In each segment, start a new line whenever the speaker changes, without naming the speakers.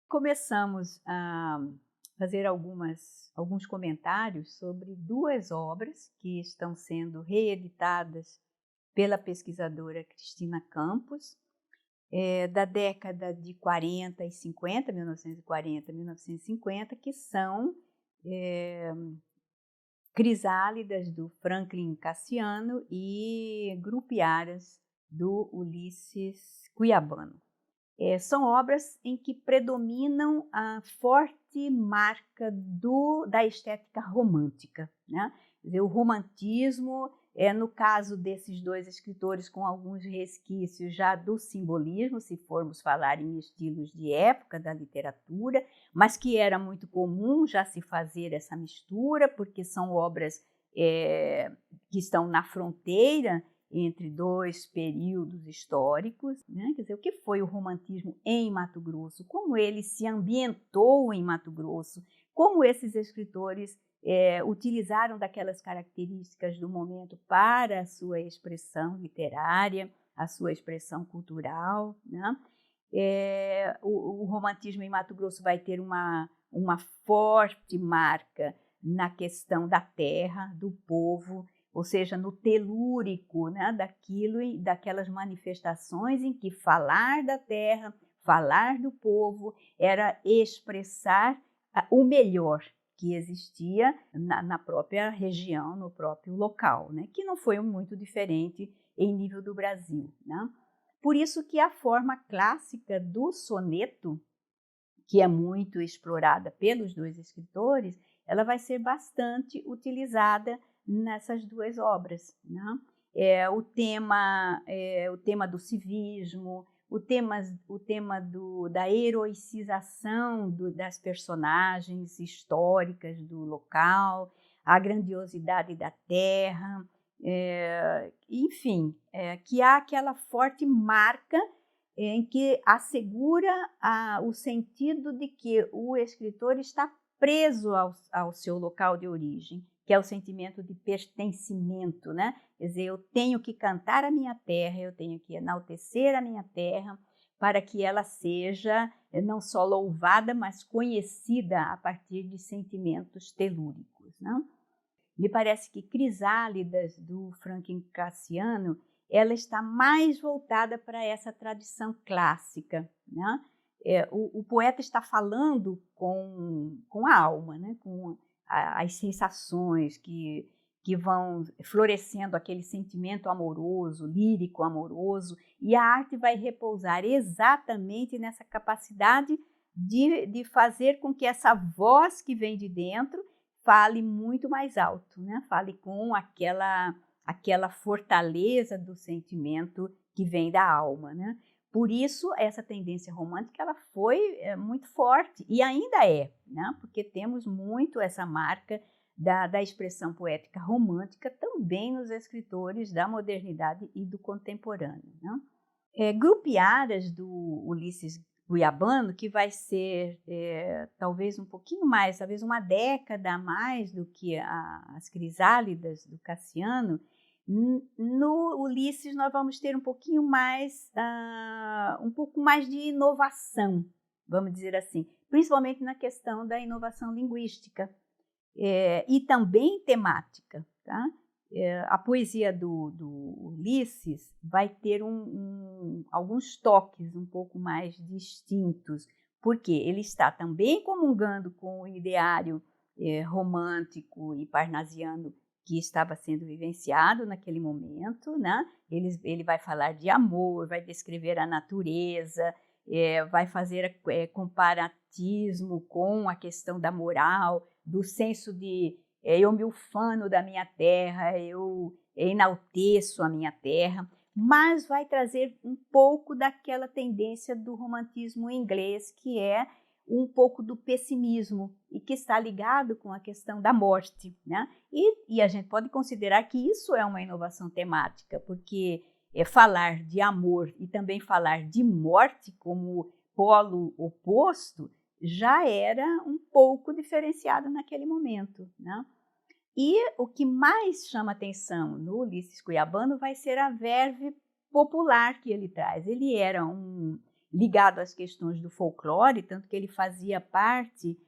Começamos a fazer alguns comentários sobre duas obras que estão sendo reeditadas pela pesquisadora Cristina Campos, da década de 40 e 50, 1940 e 1950, que são Crisálidas, do Franklin Cassiano, e Grupiaras, do Ulisses Cuiabano. São obras em que predominam a forte marca da estética romântica, né? Quer dizer, o romantismo no caso desses dois escritores, com alguns resquícios já do simbolismo, se formos falar em estilos de época da literatura, mas que era muito comum já se fazer essa mistura, porque são obras que estão na fronteira entre dois períodos históricos, né? Quer dizer, o que foi o romantismo em Mato Grosso, como ele se ambientou em Mato Grosso, como esses escritores utilizaram daquelas características do momento para a sua expressão literária, a sua expressão cultural, né? O romantismo em Mato Grosso vai ter uma forte marca na questão da terra, do povo, ou seja, no telúrico, né, daquelas manifestações em que falar da terra, falar do povo, era expressar o melhor que existia na própria região, no próprio local, né, que não foi muito diferente em nível do Brasil, né? Por isso que a forma clássica do soneto, que é muito explorada pelos dois escritores, ela vai ser bastante utilizada nessas duas obras, né? O tema do civismo, o tema da heroicização das personagens históricas do local, a grandiosidade da terra, enfim, que há aquela forte marca em que assegura o sentido de que o escritor está preso ao seu local de origem, que é o sentimento de pertencimento, né? Quer dizer, eu tenho que cantar a minha terra, eu tenho que enaltecer a minha terra para que ela seja não só louvada, mas conhecida a partir de sentimentos telúricos, né? Me parece que Crisálidas, do Franklin Cassiano, ela está mais voltada para essa tradição clássica, né? O poeta está falando com a alma, né? Com as sensações que vão florescendo aquele sentimento amoroso, lírico amoroso, e a arte vai repousar exatamente nessa capacidade de fazer com que essa voz que vem de dentro fale muito mais alto, né? Fale com aquela fortaleza do sentimento que vem da alma, né? Por isso, essa tendência romântica ela foi muito forte e ainda é, né? Porque temos muito essa marca da expressão poética romântica também nos escritores da modernidade e do contemporâneo, né? Grupiaras, do Ulisses Cuiabano, que vai ser talvez um pouquinho mais, talvez uma década a mais do que as Crisálidas do Cassiano. No Ulisses nós vamos ter um pouco mais de inovação, vamos dizer assim, principalmente na questão da inovação linguística e também temática, tá? A poesia do Ulisses vai ter alguns toques um pouco mais distintos, porque ele está também comungando com o ideário romântico e parnasiano que estava sendo vivenciado naquele momento, né? Ele vai falar de amor, vai descrever a natureza, vai fazer comparatismo com a questão da moral, do senso de eu me ufano da minha terra, eu enalteço a minha terra, mas vai trazer um pouco daquela tendência do romantismo inglês, que é um pouco do pessimismo e que está ligado com a questão da morte, né? E a gente pode considerar que isso é uma inovação temática, porque falar de amor e também falar de morte como polo oposto já era um pouco diferenciado naquele momento, né? E o que mais chama atenção no Ulisses Cuiabano vai ser a verve popular que ele traz. Ele era ligado às questões do folclore, tanto que ele fazia parte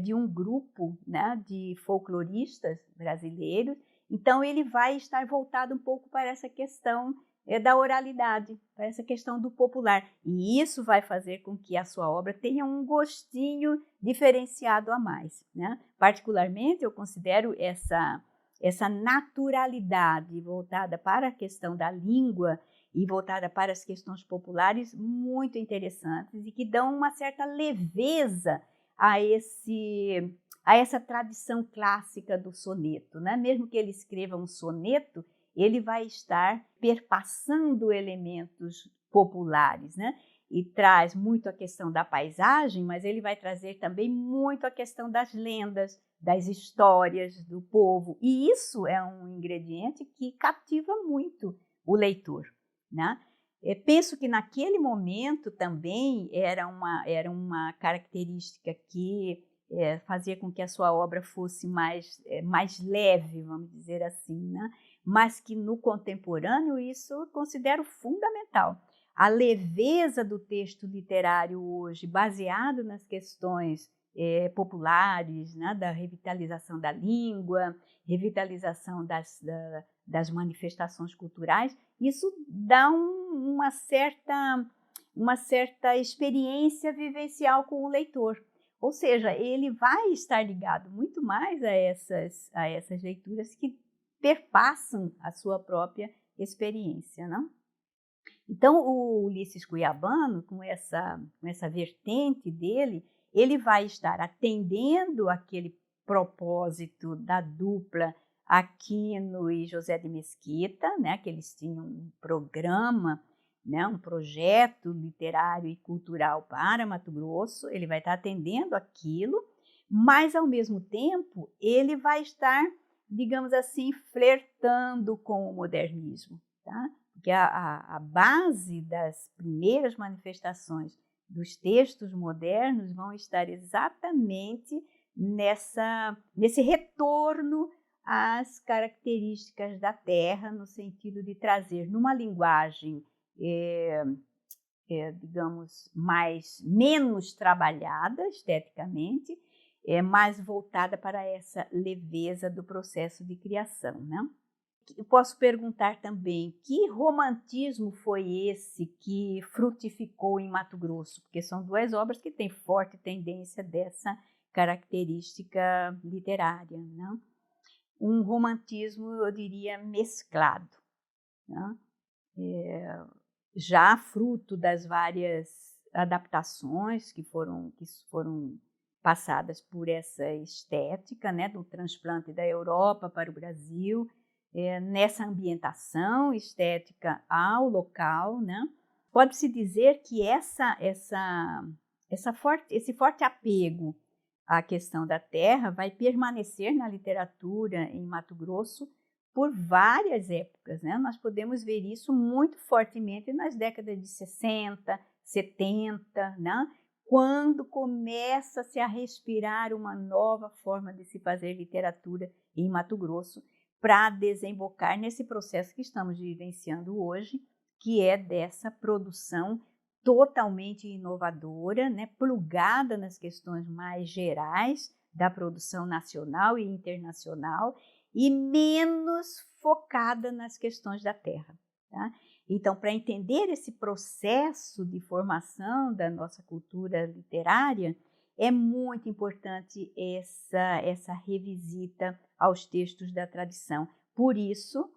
de um grupo, né, de folcloristas brasileiros. Então, ele vai estar voltado um pouco para essa questão da oralidade, para essa questão do popular. E isso vai fazer com que a sua obra tenha um gostinho diferenciado a mais, né? Particularmente, eu considero essa naturalidade voltada para a questão da língua e voltada para as questões populares muito interessantes e que dão uma certa leveza a essa tradição clássica do soneto, né? Mesmo que ele escreva um soneto, ele vai estar perpassando elementos populares, né? E traz muito a questão da paisagem, mas ele vai trazer também muito a questão das lendas, das histórias do povo. E isso é um ingrediente que cativa muito o leitor, né? Penso que naquele momento também era uma característica que fazia com que a sua obra fosse mais leve, vamos dizer assim, né? Mas que no contemporâneo isso eu considero fundamental. A leveza do texto literário hoje, baseado nas questões populares, né, da revitalização da língua, revitalização das manifestações culturais, isso dá uma certa experiência vivencial com o leitor. Ou seja, ele vai estar ligado muito mais a essas leituras que perpassam a sua própria experiência, não? Então, o Ulisses Cuiabano, com essa vertente dele, ele vai estar atendendo aquele propósito da dupla Aquino e José de Mesquita, né, que eles tinham um programa, né, um projeto literário e cultural para Mato Grosso. Ele vai estar atendendo aquilo, mas, ao mesmo tempo, ele vai estar, digamos assim, flertando com o modernismo, tá? Porque a base das primeiras manifestações dos textos modernos vão estar exatamente nesse retorno às características da terra, no sentido de trazer numa linguagem, digamos, menos trabalhada esteticamente, mais voltada para essa leveza do processo de criação, né? Eu posso perguntar também, que romantismo foi esse que frutificou em Mato Grosso? Porque são duas obras que têm forte tendência dessa característica literária, né? Um romantismo, eu diria, mesclado, né? Já fruto das várias adaptações que foram passadas por essa estética, né, do transplante da Europa para o Brasil, nessa ambientação estética ao local, né? Pode-se dizer que esse forte apego à questão da terra vai permanecer na literatura em Mato Grosso por várias épocas, né? Nós podemos ver isso muito fortemente nas décadas de 60, 70, né? Quando começa-se a respirar uma nova forma de se fazer literatura em Mato Grosso, para desembocar nesse processo que estamos vivenciando hoje, que é dessa produção totalmente inovadora, né, plugada nas questões mais gerais da produção nacional e internacional e menos focada nas questões da terra, tá? Então, para entender esse processo de formação da nossa cultura literária, é muito importante essa revisita aos textos da tradição. Por isso,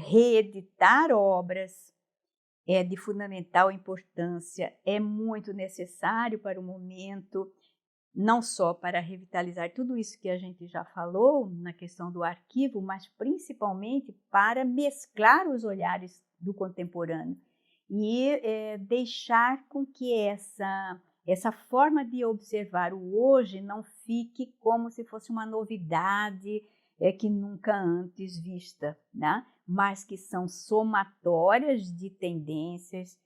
reeditar obras é de fundamental importância, é muito necessário para o momento, não só para revitalizar tudo isso que a gente já falou na questão do arquivo, mas principalmente para mesclar os olhares do contemporâneo e deixar com que essa forma de observar o hoje não fique como se fosse uma novidade que nunca antes vista, né? Mas que são somatórias de tendências,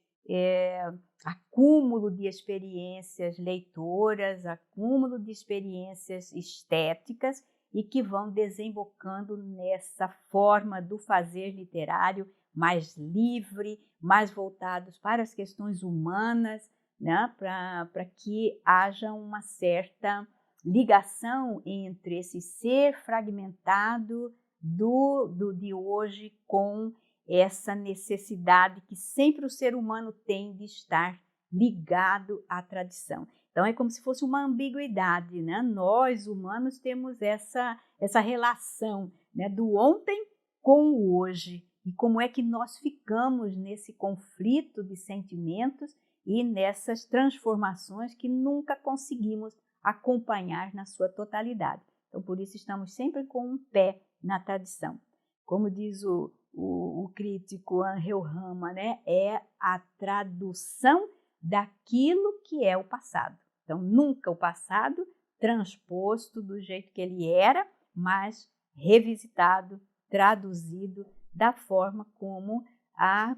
acúmulo de experiências leitoras, acúmulo de experiências estéticas e que vão desembocando nessa forma do fazer literário mais livre, mais voltados para as questões humanas, né? Para que haja uma certa ligação entre esse ser fragmentado de hoje com essa necessidade que sempre o ser humano tem de estar ligado à tradição. Então, é como se fosse uma ambiguidade, né? Nós, humanos, temos essa relação, né, do ontem com o hoje. E como é que nós ficamos nesse conflito de sentimentos e nessas transformações que nunca conseguimos acompanhar na sua totalidade. Então, por isso, estamos sempre com um pé na tradição. Como diz o crítico Angel Rama, né? É a tradução daquilo que é o passado. Então, nunca o passado transposto do jeito que ele era, mas revisitado, traduzido da forma como a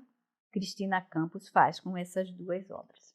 Cristina Campos faz com essas duas obras.